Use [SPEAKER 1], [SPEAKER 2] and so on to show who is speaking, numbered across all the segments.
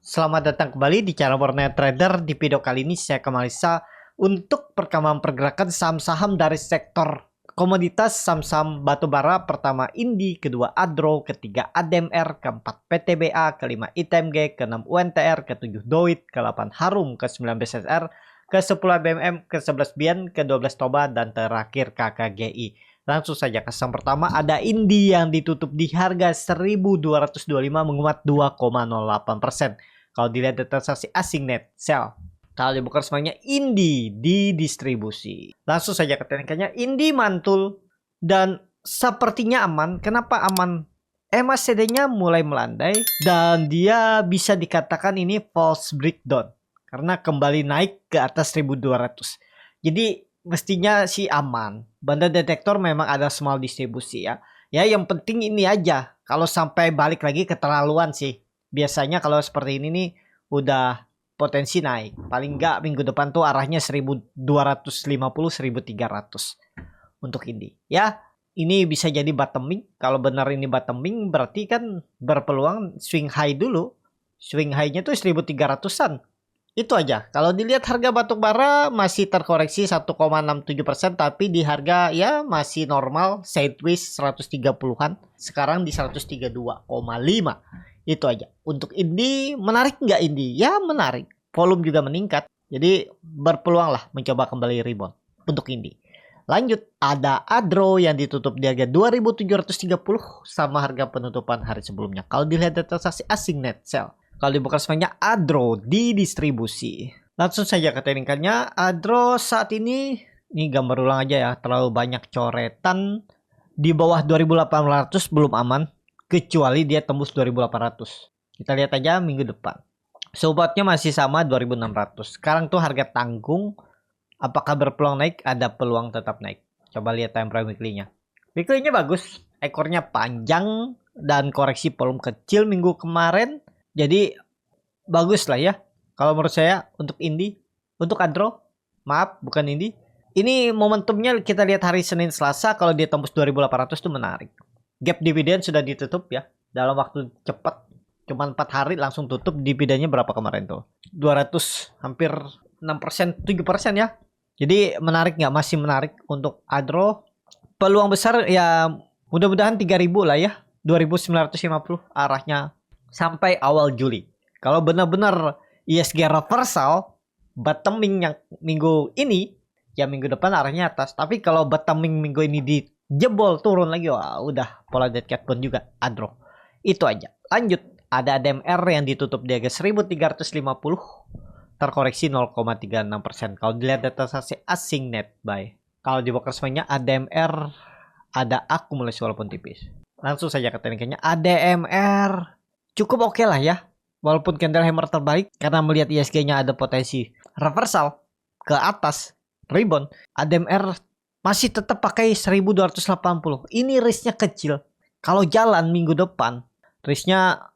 [SPEAKER 1] Selamat datang kembali di channel Warnet Trader. Di video kali ini saya Kamalisa untuk perkembangan pergerakan saham-saham dari sektor komoditas, saham-saham batubara. Pertama Indi, kedua Adro, ketiga ADMR, keempat PTBA, kelima ITMG, keenam UNTR, ketujuh Doit, ke-8 Harum, ke-9 BSSR, ke-10 BMM, ke-11 Bian, ke-12 Toba, dan terakhir KKGI. Langsung saja ke saham pertama ada Indi yang ditutup di harga 1225 menguat 2,08%. Kalau dilihat dari transaksi asing net sell. Kalau dibuka semuanya Indi di distribusi. Langsung saja ke teknikanya. Indi mantul dan sepertinya aman. Kenapa aman? MACD-nya mulai melandai dan dia bisa dikatakan ini false breakdown karena kembali naik ke atas 1200. Jadi mestinya sih aman. Banda detektor memang ada small distribusi ya. Ya yang penting ini aja. Kalau sampai balik lagi keterlaluan sih. Biasanya kalau seperti ini nih udah potensi naik. Paling enggak minggu depan tuh arahnya 1250 1300 untuk Indi. Ya, ini bisa jadi bottoming. Kalau benar ini bottoming berarti kan berpeluang swing high dulu. Swing high-nya tuh 1300-an. Itu aja. Kalau dilihat harga batu bara masih terkoreksi 1,67%, tapi di harga ya masih normal sideways 130-an. Sekarang di 132,5. Itu aja. Untuk Indi menarik nggak Indi? Ya menarik. Volume juga meningkat. Jadi berpeluang lah mencoba kembali rebound untuk Indi. Lanjut ada Adro yang ditutup di harga 2730 sama harga penutupan hari sebelumnya. Kalau dilihat dari transaksi asing net sell. Kalau dibuka semuanya Adro di distribusi. Langsung saja ke teknikannya. Adro saat ini gambar ulang aja ya. Terlalu banyak coretan. Di bawah 2800 belum aman. Kecuali dia tembus 2800. Kita lihat aja minggu depan. Supportnya masih sama 2600. Sekarang tuh harga tanggung. Apakah berpeluang naik? Ada peluang tetap naik. Coba lihat time frame weekly-nya. Weekly-nya bagus. Ekornya panjang. Dan koreksi volume kecil minggu kemarin. Jadi bagus lah ya. Kalau menurut saya untuk Indi. Untuk Adro. Maaf bukan Indi. Ini momentumnya kita lihat hari Senin Selasa. Kalau dia tembus 2800 tuh menarik. Gap dividen sudah ditutup ya. Dalam waktu cepat. Cuma 4 hari langsung tutup. Dividennya berapa kemarin tuh? 200. Hampir 6%. 7% ya. Jadi menarik nggak? Masih menarik untuk Adro. Peluang besar ya mudah-mudahan 3000 lah ya. 2950 arahnya sampai awal Juli. Kalau benar-benar ISG reversal. Bottoming yang minggu ini. Ya minggu depan arahnya atas. Tapi kalau bottoming minggu ini jebol turun lagi, wah udah pola dead cat pun juga Adro. Itu aja. Lanjut ada ADMR yang ditutup di harga 1350 terkoreksi 0,36%. Kalau dilihat data transaksi asing net buy. Kalau di broker semuanya ADMR ada akumulasi walaupun tipis. Langsung saja ke tekniknya. ADMR cukup oke lah ya. Walaupun candle hammer terbalik karena melihat ISG-nya ada potensi reversal ke atas rebound. ADMR masih tetap pakai 1280. Ini risknya kecil. Kalau jalan minggu depan, risknya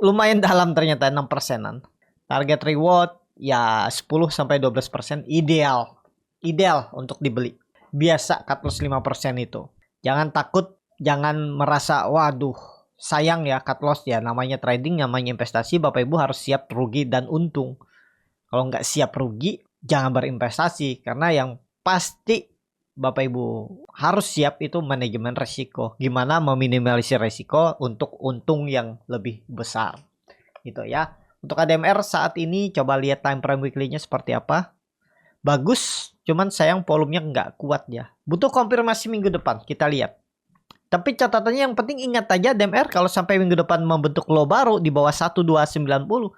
[SPEAKER 1] lumayan dalam ternyata 6%-an. Target reward ya 10-12% ideal. Ideal untuk dibeli. Biasa cut loss 5% itu. Jangan takut, jangan merasa waduh, sayang ya cut loss ya. Namanya trading, namanya investasi, Bapak Ibu harus siap rugi dan untung. Kalau nggak siap rugi, jangan berinvestasi. Karena yang pasti Bapak Ibu harus siap itu manajemen resiko. Gimana meminimalisir resiko untuk untung yang lebih besar. Gitu ya. Untuk ADMR saat ini coba lihat time frame weekly-nya seperti apa. Bagus, cuman sayang volumenya nggak kuat ya. Butuh konfirmasi minggu depan, kita lihat. Tapi catatannya yang penting ingat aja ADMR kalau sampai minggu depan membentuk low baru di bawah 1290.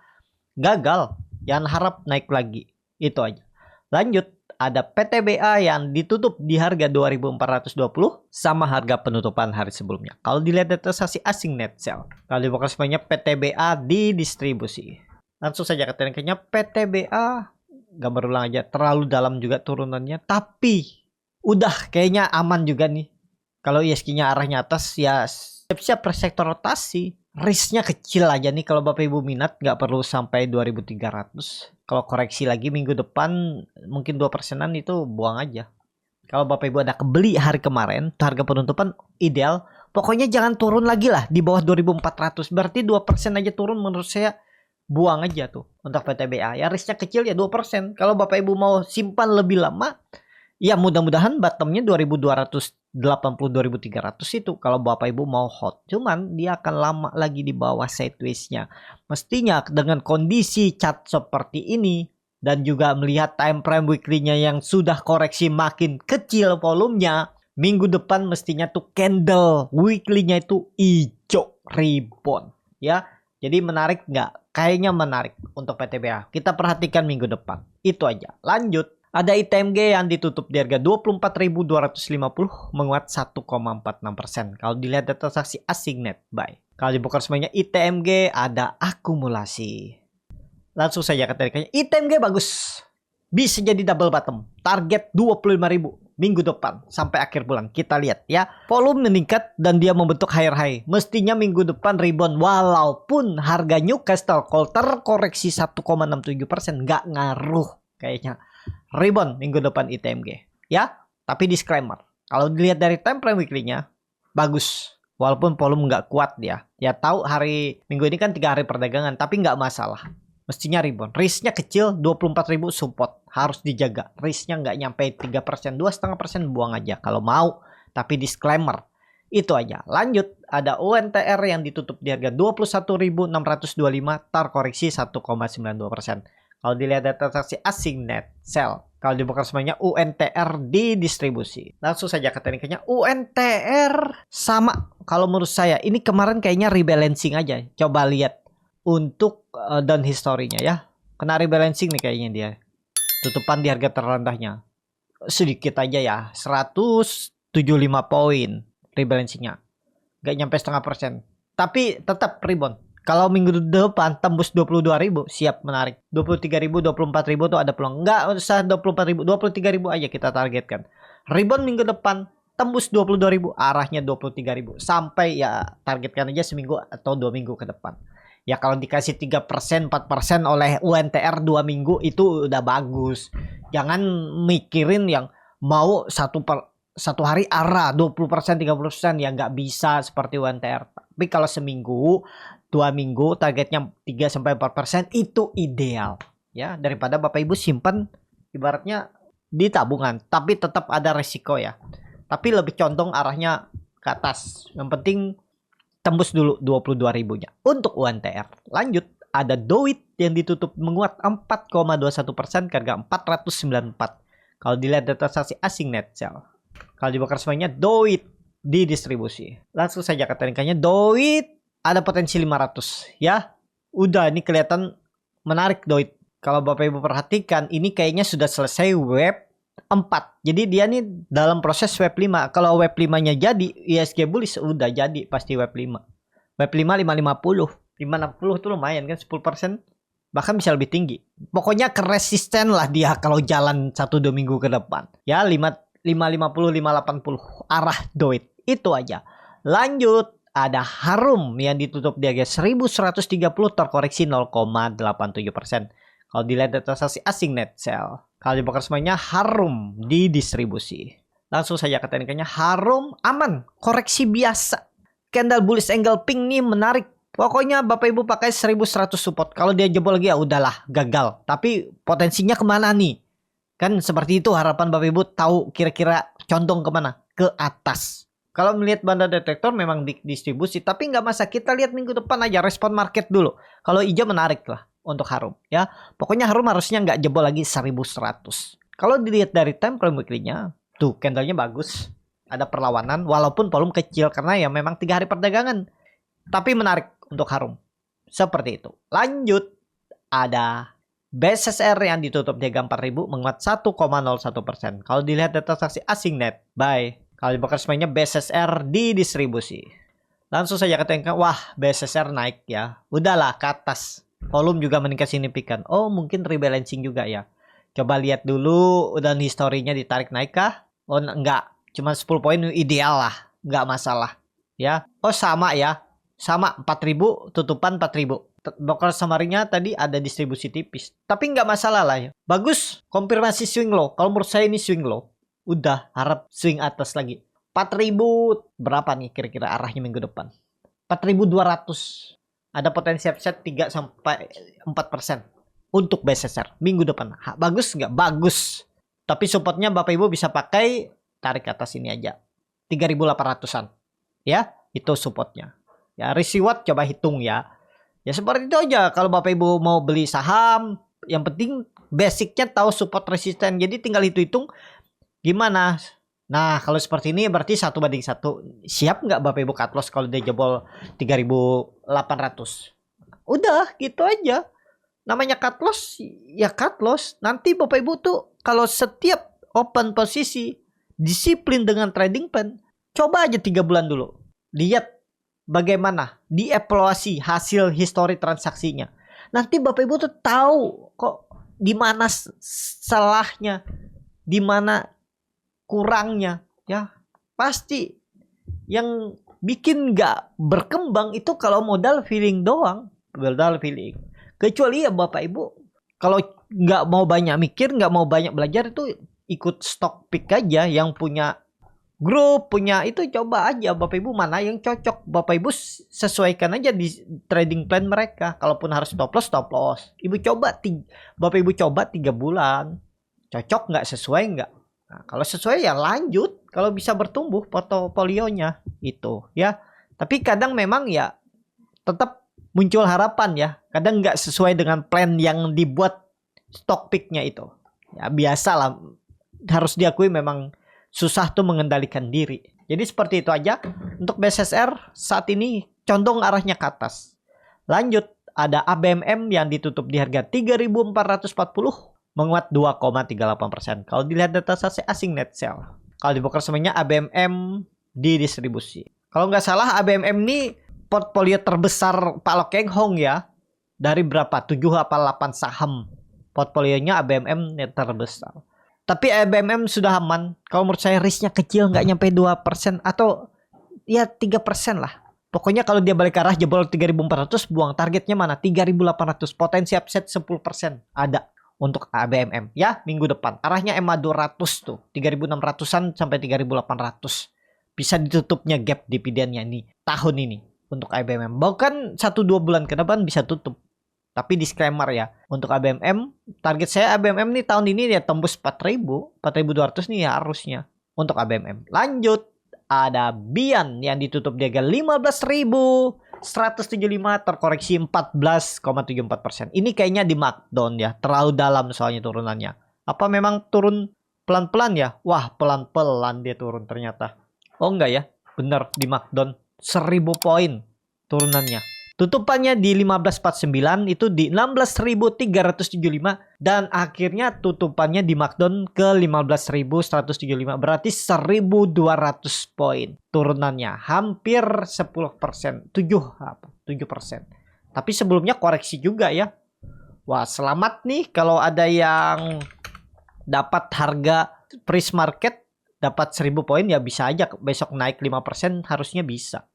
[SPEAKER 1] Gagal, jangan harap naik lagi. Itu aja. Lanjut. Ada PTBA yang ditutup di harga 2420 sama harga penutupan hari sebelumnya. Kalau dilihat data transaksi asing net sell. Kalau dibuka semuanya PTBA di distribusi. Langsung saja ke tekniknya PTBA. Gambar ulang aja. Terlalu dalam juga turunannya. Tapi udah kayaknya aman juga nih. Kalau ISG-nya arahnya atas ya siap-siap per sektor rotasi. Risknya kecil aja nih kalau Bapak Ibu minat. Nggak perlu sampai 2300. Kalau koreksi lagi minggu depan mungkin 2%-an itu buang aja. Kalau Bapak Ibu ada kebeli hari kemarin, harga penutupan ideal. Pokoknya jangan turun lagi lah di bawah 2400. Berarti 2% aja turun menurut saya buang aja tuh untuk PTBA. Ya risknya kecil ya 2%. Kalau Bapak Ibu mau simpan lebih lama, ya mudah-mudahan bottomnya 2280 2300 itu kalau Bapak Ibu mau hot. Cuman dia akan lama lagi di bawah sideways-nya. Mestinya dengan kondisi chart seperti ini dan juga melihat time frame weekly-nya yang sudah koreksi makin kecil volumenya, minggu depan mestinya tuh candle weekly-nya itu hijau rebound ya. Jadi menarik nggak? Kayaknya menarik untuk PTBA. Kita perhatikan minggu depan. Itu aja. Lanjut. Ada ITMG yang ditutup di harga 24.250 menguat 1,46%. Kalau dilihat data transaksi asing net buy. Kalau dibuka semuanya ITMG ada akumulasi. Langsung saja ketikanya ITMG bagus. Bisa jadi double bottom. Target 25.000 minggu depan sampai akhir bulan. Kita lihat ya. Volume meningkat dan dia membentuk higher high. Mestinya minggu depan rebound walaupun harga Newcastle Coal terkoreksi 1,67%. Nggak ngaruh kayaknya. Rebound minggu depan ITMG. Ya, tapi disclaimer. Kalau dilihat dari time frame weekly-nya, bagus. Walaupun volume nggak kuat dia. Ya tahu hari minggu ini kan 3 hari perdagangan. Tapi nggak masalah. Mestinya rebound. Risknya kecil, 24.000 support. Harus dijaga. Risknya nggak nyampe 3%, 2,5% buang aja kalau mau. Tapi disclaimer. Itu aja. Lanjut. Ada UNTR yang ditutup di harga 21.625. Terkoreksi 1,92%. Kalau dilihat data transaksi asing net sell. Kalau dibuka semuanya UNTR di distribusi. Langsung saja ke tekniknya. UNTR sama. Kalau menurut saya. Ini kemarin kayaknya rebalancing aja. Coba lihat. Untuk down historinya ya. Kena rebalancing nih kayaknya dia. Tutupan di harga terendahnya. Sedikit aja ya. 175 poin rebalancingnya. Gak nyampe 0,5%. Tapi tetap rebound. Kalau minggu depan tembus 22.000 siap menarik. 23.000, 24.000 tuh ada peluang. Enggak usah 24.000, 23.000 aja kita targetkan. Rebound minggu depan tembus 22.000, arahnya 23.000. Sampai ya targetkan aja seminggu atau 2 minggu ke depan. Ya kalau dikasih 3%, 4% oleh UNTR 2 minggu itu udah bagus. Jangan mikirin yang mau satu hari arah 20%, 30% ya nggak bisa seperti UNTR. Tapi kalau seminggu 2 minggu targetnya 3-4% itu ideal ya, daripada Bapak Ibu simpan ibaratnya di tabungan tapi tetap ada resiko ya, tapi lebih condong arahnya ke atas. Yang penting tembus dulu 22.000-nya untuk UNTR. Lanjut ada DOIT yang ditutup menguat 4,21% ke harga 494. Kalau dilihat data transaksi asing net sell. Kalau dibakar semuanya DOIT di distribusi. Langsung saja ke teknikanya DOIT ada potensi 500 ya. Udah ini kelihatan menarik DOIT. Kalau Bapak Ibu perhatikan ini kayaknya sudah selesai wave 4. Jadi dia nih dalam proses wave 5. Kalau wave 5-nya jadi ISG bullish udah jadi pasti wave 5. Wave 5 550. 560 tuh lumayan kan 10%. Bahkan bisa lebih tinggi. Pokoknya keresisten lah dia kalau jalan 1-2 minggu ke depan. Ya 550 580 arah DOIT. Itu aja. Lanjut. Ada Harum yang ditutup di harga 1130 terkoreksi 0,87%. Kalau dilihat data transaksi asing net sell. Kalau dibakar semuanya Harum di distribusi. Langsung saja ke teknikanya Harum aman. Koreksi biasa. Candle bullish angle pink nih menarik. Pokoknya Bapak Ibu pakai 1100 support. Kalau dia jebol lagi ya udahlah gagal. Tapi potensinya kemana nih? Kan seperti itu harapan Bapak Ibu tahu kira-kira condong kemana? Ke atas. Kalau melihat banda detektor memang di distribusi, tapi nggak masa kita lihat minggu depan aja respon market dulu. Kalau hijau menarik lah untuk Harum ya. Pokoknya Harum harusnya nggak jebol lagi 1100. Kalau dilihat dari time frame weekly-nya, tuh candlenya bagus. Ada perlawanan walaupun volume kecil karena ya memang 3 hari perdagangan. Tapi menarik untuk Harum. Seperti itu. Lanjut ada BSSR yang ditutup di harga 4.000 menguat 1,01%. Kalau dilihat data transaksi asing net buy. Kalau dibakar semuanya BSSR di distribusi. Langsung saja katakan, wah BSSR naik ya. Udahlah ke atas. Volume juga meningkat signifikan. Oh mungkin rebalancing juga ya. Coba lihat dulu dan historinya ditarik naik kah? Oh enggak. Cuma 10 poin ideal lah. Enggak masalah. Ya. Oh sama ya. Sama 4.000 tutupan 4.000. Bakar samarinya tadi ada distribusi tipis. Tapi enggak masalah lah ya. Bagus. Konfirmasi swing low. Kalau menurut saya ini swing low. Udah harap swing atas lagi. 4.000 berapa nih kira-kira arahnya minggu depan? 4.200. Ada potensi upside 3 sampai 4% untuk BSSR minggu depan. Bagus nggak? Bagus. Tapi supportnya Bapak Ibu bisa pakai, tarik ke atas ini aja. 3.800-an. Ya, itu supportnya. Ya, risk reward coba hitung ya. Ya seperti itu aja. Kalau Bapak Ibu mau beli saham, yang penting basicnya tahu support resisten. Jadi tinggal hitung gimana. Nah, kalau seperti ini berarti 1:1. Siap nggak Bapak Ibu cut loss kalau dia jebol 3.800? Udah, gitu aja. Namanya cut loss, ya cut loss. Nanti Bapak Ibu tuh kalau setiap open posisi, disiplin dengan trading plan, coba aja 3 bulan dulu. Lihat bagaimana dievaluasi hasil histori transaksinya. Nanti Bapak Ibu tuh tahu kok di mana salahnya, di mana kurangnya, ya. Pasti yang bikin nggak berkembang itu kalau modal feeling doang, modal feeling. Kecuali ya Bapak Ibu kalau nggak mau banyak mikir, nggak mau banyak belajar, itu ikut stock pick aja yang punya grup, punya itu. Coba aja Bapak Ibu mana yang cocok. Bapak Ibu sesuaikan aja di trading plan mereka. Kalaupun harus stop loss, stop loss. Bapak Ibu coba 3 bulan. Cocok nggak, sesuai nggak? Nah, kalau sesuai ya lanjut. Kalau bisa bertumbuh portofolionya itu ya. Tapi kadang memang ya tetap muncul harapan ya. Kadang nggak sesuai dengan plan yang dibuat stock picknya itu. Ya biasalah. Harus diakui memang susah tuh mengendalikan diri. Jadi seperti itu aja. Untuk BSSR saat ini condong arahnya ke atas. Lanjut, ada ABMM yang ditutup di harga 3.440, menguat 2,38%. Kalau dilihat data asing net sell. Kalau dibuka semuanya ABMM di distribusi. Kalau nggak salah ABMM ini portfolio terbesar Pak Lo Keng Hong ya. Dari berapa? 7 apa 8 saham. Portfolionya ABMM yang terbesar. Tapi ABMM sudah aman. Kalau menurut saya risknya kecil, nggak nyampe 2% atau ya 3% lah. Pokoknya kalau dia balik ke arah jebol 3.400, buang targetnya mana? 3.800. Potensi upside 10% ada untuk ABMM ya minggu depan. Arahnya EMA 200 tuh, 3.600-an sampai 3.800. Bisa ditutupnya gap dividennya ini tahun ini untuk ABMM. Bahkan 1-2 bulan ke depan bisa tutup. Tapi disclaimer ya, untuk ABMM, target saya ABMM nih tahun ini ya tembus 4.000, 4.200 nih ya harusnya untuk ABMM. Lanjut, ada Bian yang ditutup di harga 15.175, terkoreksi 14,74%. Ini kayaknya di markdown ya, terlalu dalam soalnya turunannya. Apa memang turun pelan-pelan ya? Wah, pelan-pelan dia turun ternyata. Oh enggak ya, bener di markdown 1.000 poin turunannya. Tutupannya di 15.49, itu di 16.375, dan akhirnya tutupannya di markdown ke 15.175. Berarti 1.200 poin turunannya, hampir 10%, 7%. Tapi sebelumnya koreksi juga ya. Wah, selamat nih kalau ada yang dapat harga price market, dapat 1.000 poin ya bisa aja besok naik 5%, harusnya bisa.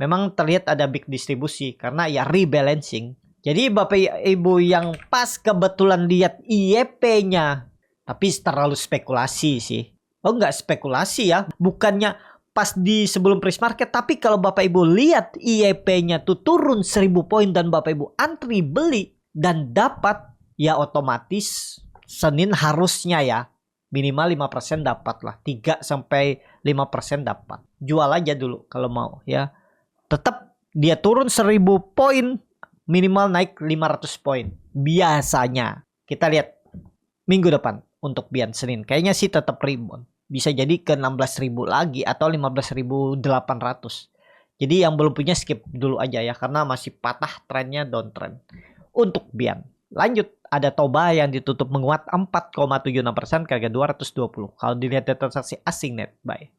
[SPEAKER 1] Memang terlihat ada big distribusi karena ya rebalancing. Jadi Bapak Ibu yang pas kebetulan lihat IEP-nya, tapi terlalu spekulasi sih. Oh enggak spekulasi ya, bukannya pas di sebelum price market, tapi kalau Bapak Ibu lihat IEP-nya tuh turun 1.000 poin dan Bapak Ibu antri beli dan dapat, ya otomatis Senin harusnya ya minimal 5% dapat lah, 3-5% dapat. Jual aja dulu kalau mau ya. Tetap dia turun 1.000 poin, minimal naik 500 poin. Biasanya. Kita lihat minggu depan untuk Bian Senin. Kayaknya sih tetap rebound. Bisa jadi ke 16.000 lagi atau 15.800. Jadi yang belum punya skip dulu aja ya, karena masih patah trennya, downtrend. Untuk Bian. Lanjut, ada Toba yang ditutup menguat 4,76% ke harga 220. Kalau dilihat data transaksi asing net buy.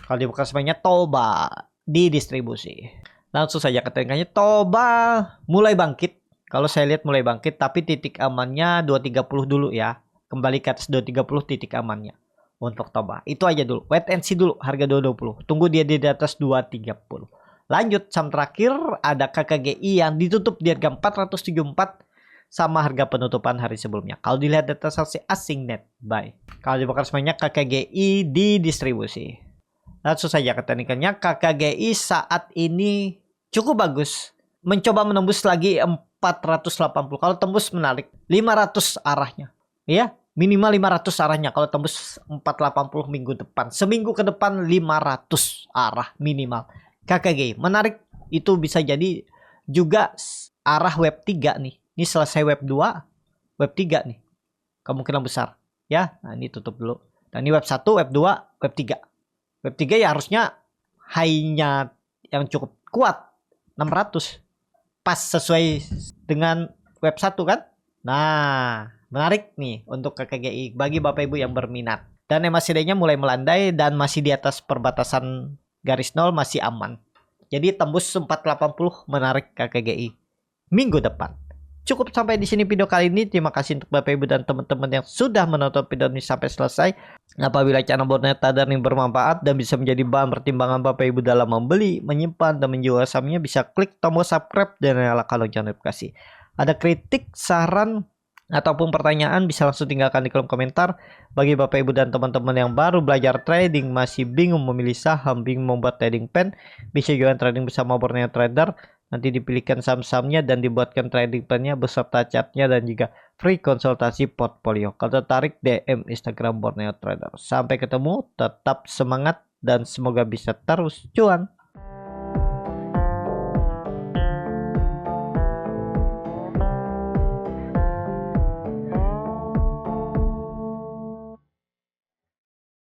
[SPEAKER 1] Kalau dibuka semuanya Toba di distribusi. Langsung saja ke tengahnya, Toba mulai bangkit. Kalau saya lihat mulai bangkit, tapi titik amannya 230 dulu ya. Kembali ke atas 230 titik amannya untuk Toba. Itu aja dulu. Wait and see dulu harga 220. Tunggu dia di atas 230. Lanjut, saham terakhir ada KKGI yang ditutup di harga 474 sama harga penutupan hari sebelumnya. Kalau dilihat data transaksi asing net buy. Kalau dibakar semuanya KKGI di distribusi. Langsung saja ke teknikannya, KKGI saat ini cukup bagus. mencoba menembus lagi 480. Kalau tembus menarik 500 arahnya. Ya, minimal 500 arahnya kalau tembus 480 minggu depan. Seminggu ke depan 500 arah minimal. KKG menarik, itu bisa jadi juga arah web 3 nih. Ini selesai web 2, web 3 nih. Kemungkinan besar. Ya, nah ini tutup dulu. Dan ini web 1, web 2, web 3. Web 3 ya harusnya high-nya yang cukup kuat 600. Pas sesuai dengan web 1 kan? Nah, menarik nih untuk KKGI bagi Bapak Ibu yang berminat. Dan MACD-nya mulai melandai dan masih di atas perbatasan garis 0, masih aman. Jadi tembus 480 menarik KKGI minggu depan. Cukup sampai di sini video kali ini. Terima kasih untuk Bapak Ibu dan teman-teman yang sudah menonton video ini sampai selesai. Apabila channel Borneo Trader ini bermanfaat dan bisa menjadi bahan pertimbangan Bapak Ibu dalam membeli, menyimpan, dan menjual sahamnya, bisa klik tombol subscribe dan nyalakan lonceng notifikasi. Ada kritik, saran, ataupun pertanyaan bisa langsung tinggalkan di kolom komentar. Bagi Bapak Ibu dan teman-teman yang baru belajar trading, masih bingung memilih saham, bingung membuat trading plan, bisa juga trading bersama Borneo Trader. Nanti dipilihkan saham-sahamnya dan dibuatkan trading plan-nya beserta chartnya dan juga free konsultasi portfolio. Kalau tertarik, DM Instagram Borneo Trader. Sampai ketemu, tetap semangat dan semoga bisa terus cuan.